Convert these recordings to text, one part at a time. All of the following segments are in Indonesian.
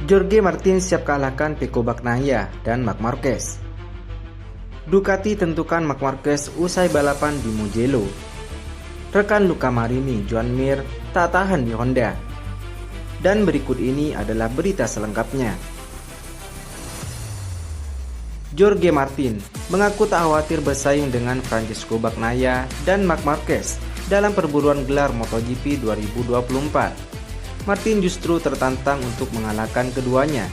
Jorge Martin siap kalahkan Pecco Bagnaia dan Marc Marquez. Ducati tentukan Marc Marquez usai balapan di Mugello. Rekan Luca Marini, Joan Mir, tak tahan di Honda. Dan berikut ini adalah berita selengkapnya. Jorge Martin mengaku tak khawatir bersaing dengan Francesco Bagnaia dan Marc Marquez dalam perburuan gelar MotoGP 2024. Martin justru tertantang untuk mengalahkan keduanya.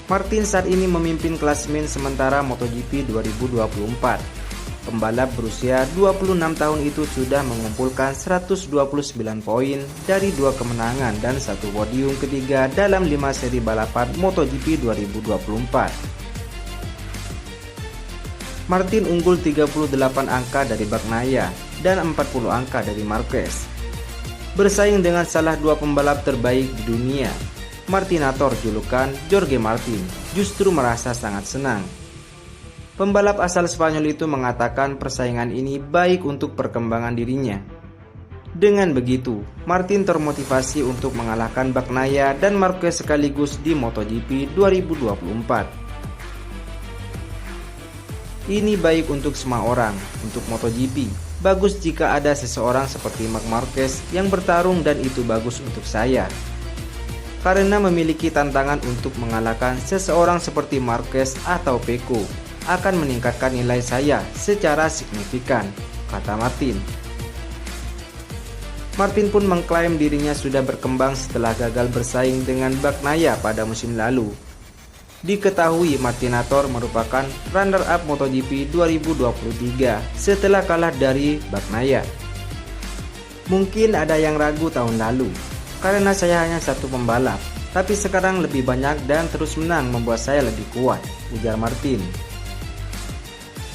Martin saat ini memimpin klasemen sementara MotoGP 2024. Pembalap berusia 26 tahun itu sudah mengumpulkan 129 poin dari 2 kemenangan dan 1 podium ketiga dalam 5 seri balapan MotoGP 2024. Martin unggul 38 angka dari Bagnaia dan 40 angka dari Marquez. Bersaing dengan salah 2 pembalap terbaik di dunia, Martinator julukan Jorge Martin justru merasa sangat senang. Pembalap asal Spanyol itu mengatakan persaingan ini baik untuk perkembangan dirinya. Dengan begitu, Martin termotivasi untuk mengalahkan Bagnaia dan Marquez sekaligus di MotoGP 2024. Ini baik untuk semua orang, untuk MotoGP. Bagus jika ada seseorang seperti Marc Marquez yang bertarung dan itu bagus untuk saya. Karena memiliki tantangan untuk mengalahkan seseorang seperti Marquez atau Pecco akan meningkatkan nilai saya secara signifikan, kata Martin. Martin pun mengklaim dirinya sudah berkembang setelah gagal bersaing dengan Bagnaia pada musim lalu. Diketahui Martinator merupakan runner-up MotoGP 2023 setelah kalah dari Bagnaia. Mungkin ada yang ragu tahun lalu, karena saya hanya satu pembalap, tapi sekarang lebih banyak dan terus menang membuat saya lebih kuat, ujar Martin.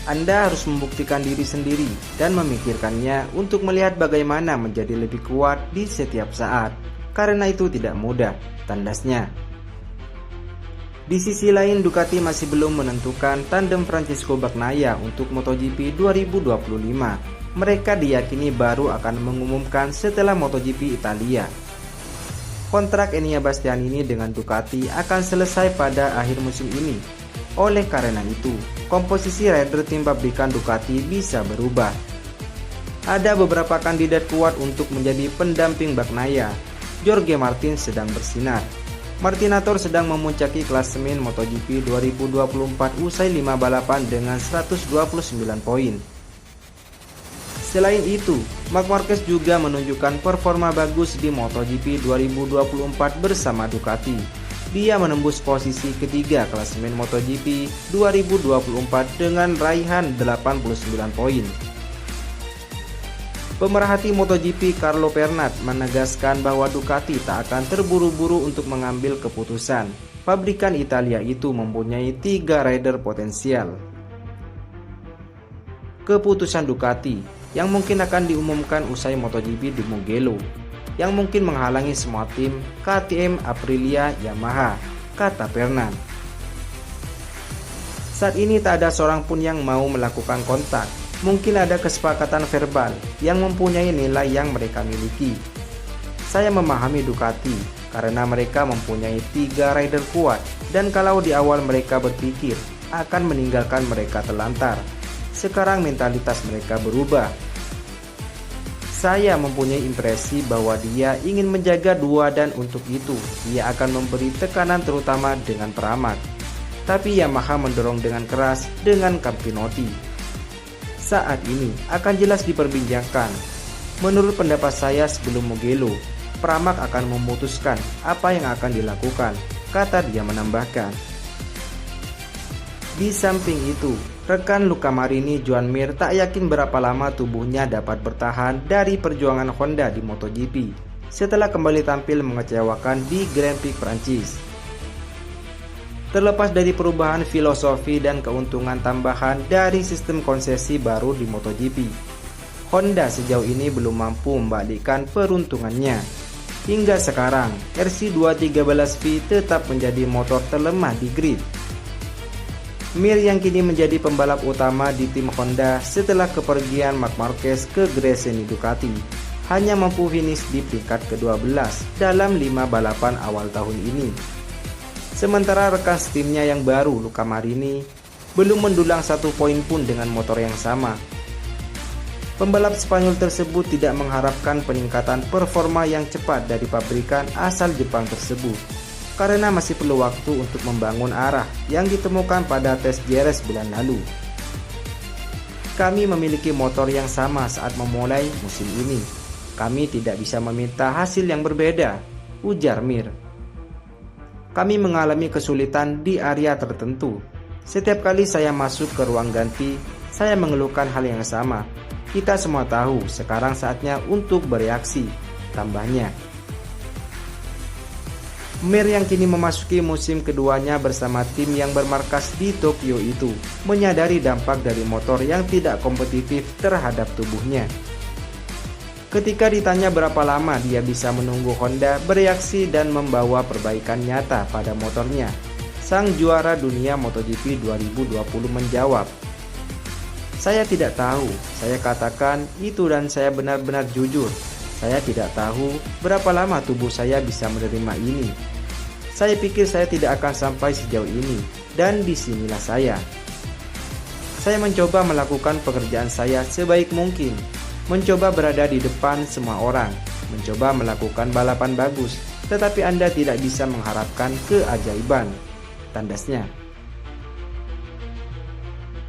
Anda harus membuktikan diri sendiri dan memikirkannya untuk melihat bagaimana menjadi lebih kuat di setiap saat, karena itu tidak mudah, tandasnya. Di sisi lain, Ducati masih belum menentukan tandem Francesco Bagnaia untuk MotoGP 2025. Mereka diyakini baru akan mengumumkan setelah MotoGP Italia. Kontrak Enea Bastianini dengan Ducati akan selesai pada akhir musim ini. Oleh karena itu, komposisi rider tim pabrikan Ducati bisa berubah. Ada beberapa kandidat kuat untuk menjadi pendamping Bagnaia. Jorge Martin sedang bersinar. Martinator sedang memuncaki klasemen MotoGP 2024 usai 5 balapan dengan 129 poin. Selain itu, Marc Marquez juga menunjukkan performa bagus di MotoGP 2024 bersama Ducati. Dia menembus posisi ketiga klasemen MotoGP 2024 dengan raihan 89 poin. Pemerhati MotoGP Carlo Pernat menegaskan bahwa Ducati tak akan terburu-buru untuk mengambil keputusan. Pabrikan Italia itu mempunyai 3 rider potensial. Keputusan Ducati yang mungkin akan diumumkan usai MotoGP di Mugello, yang mungkin menghalangi semua tim KTM, Aprilia, Yamaha, kata Pernat. Saat ini tak ada seorang pun yang mau melakukan kontak. Mungkin ada kesepakatan verbal yang mempunyai nilai yang mereka miliki. Saya memahami Ducati karena mereka mempunyai 3 rider kuat dan kalau di awal mereka berpikir akan meninggalkan mereka telantar, sekarang mentalitas mereka berubah. Saya mempunyai impresi bahwa dia ingin menjaga 2 dan untuk itu dia akan memberi tekanan terutama dengan peramat. Tapi Yamaha mendorong dengan keras dengan Campinotti. Saat ini akan jelas diperbincangkan. Menurut pendapat saya sebelum Mugello, Pramac akan memutuskan apa yang akan dilakukan, kata dia menambahkan. Di samping itu, rekan Luca Marini, Joan Mir tak yakin berapa lama tubuhnya dapat bertahan dari perjuangan Honda di MotoGP setelah kembali tampil mengecewakan di Grand Prix Prancis. Terlepas dari perubahan filosofi dan keuntungan tambahan dari sistem konsesi baru di MotoGP, Honda sejauh ini belum mampu membalikkan peruntungannya. Hingga sekarang, RC213V tetap menjadi motor terlemah di grid. Mir yang kini menjadi pembalap utama di tim Honda setelah kepergian Marc Marquez ke Gresini Ducati, hanya mampu finish di peringkat ke-12 dalam 5 balapan awal tahun ini. Sementara rekan setimnya yang baru, Luca Marini, belum mendulang 1 poin pun dengan motor yang sama. Pembalap Spanyol tersebut tidak mengharapkan peningkatan performa yang cepat dari pabrikan asal Jepang tersebut, karena masih perlu waktu untuk membangun arah yang ditemukan pada tes JRS bulan lalu. Kami memiliki motor yang sama saat memulai musim ini. Kami tidak bisa meminta hasil yang berbeda, ujar Mir. Kami mengalami kesulitan di area tertentu. Setiap kali saya masuk ke ruang ganti, saya mengeluhkan hal yang sama. Kita semua tahu sekarang saatnya untuk bereaksi, tambahnya. Mir yang kini memasuki musim keduanya bersama tim yang bermarkas di Tokyo itu menyadari dampak dari motor yang tidak kompetitif terhadap tubuhnya. Ketika ditanya berapa lama dia bisa menunggu Honda bereaksi dan membawa perbaikan nyata pada motornya, sang juara dunia MotoGP 2020 menjawab, "Saya tidak tahu, saya katakan itu dan saya benar-benar jujur. Saya tidak tahu berapa lama tubuh saya bisa menerima ini. Saya pikir saya tidak akan sampai sejauh ini, dan disinilah saya. Saya mencoba melakukan pekerjaan saya sebaik mungkin, mencoba berada di depan semua orang, mencoba melakukan balapan bagus, tetapi Anda tidak bisa mengharapkan keajaiban," tandasnya.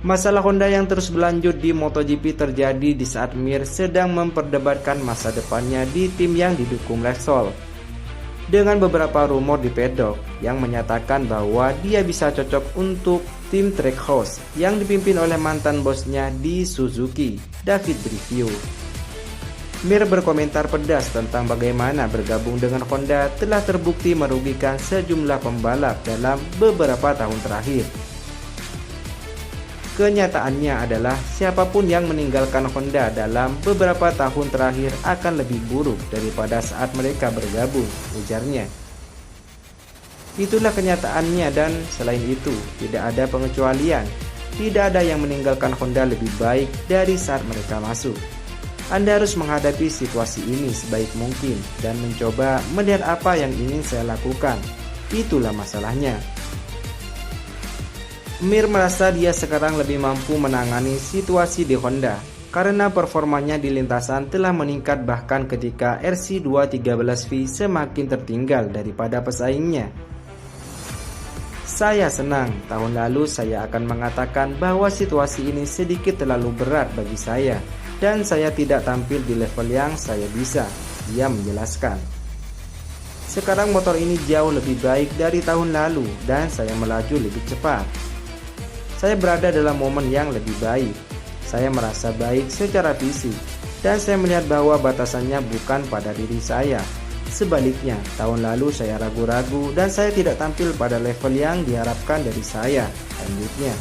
Masalah Honda yang terus berlanjut di MotoGP terjadi di saat Mir sedang memperdebatkan masa depannya di tim yang didukung Repsol. Dengan beberapa rumor di paddock yang menyatakan bahwa dia bisa cocok untuk tim Trackhouse yang dipimpin oleh mantan bosnya di Suzuki, David Brivio. Mir berkomentar pedas tentang bagaimana bergabung dengan Honda telah terbukti merugikan sejumlah pembalap dalam beberapa tahun terakhir. Kenyataannya adalah siapapun yang meninggalkan Honda dalam beberapa tahun terakhir akan lebih buruk daripada saat mereka bergabung, ujarnya. Itulah kenyataannya dan selain itu tidak ada pengecualian. Tidak ada yang meninggalkan Honda lebih baik dari saat mereka masuk. Anda harus menghadapi situasi ini sebaik mungkin dan mencoba melihat apa yang ingin saya lakukan. Itulah masalahnya. Mir merasa dia sekarang lebih mampu menangani situasi di Honda karena performanya di lintasan telah meningkat bahkan ketika RC213V semakin tertinggal daripada pesaingnya. Saya senang, tahun lalu saya akan mengatakan bahwa situasi ini sedikit terlalu berat bagi saya dan saya tidak tampil di level yang saya bisa, dia menjelaskan. Sekarang motor ini jauh lebih baik dari tahun lalu dan saya melaju lebih cepat. Saya berada dalam momen yang lebih baik. Saya merasa baik secara fisik dan saya melihat bahwa batasannya bukan pada diri saya. Sebaliknya, tahun lalu saya ragu-ragu dan saya tidak tampil pada level yang diharapkan dari saya, lanjutnya.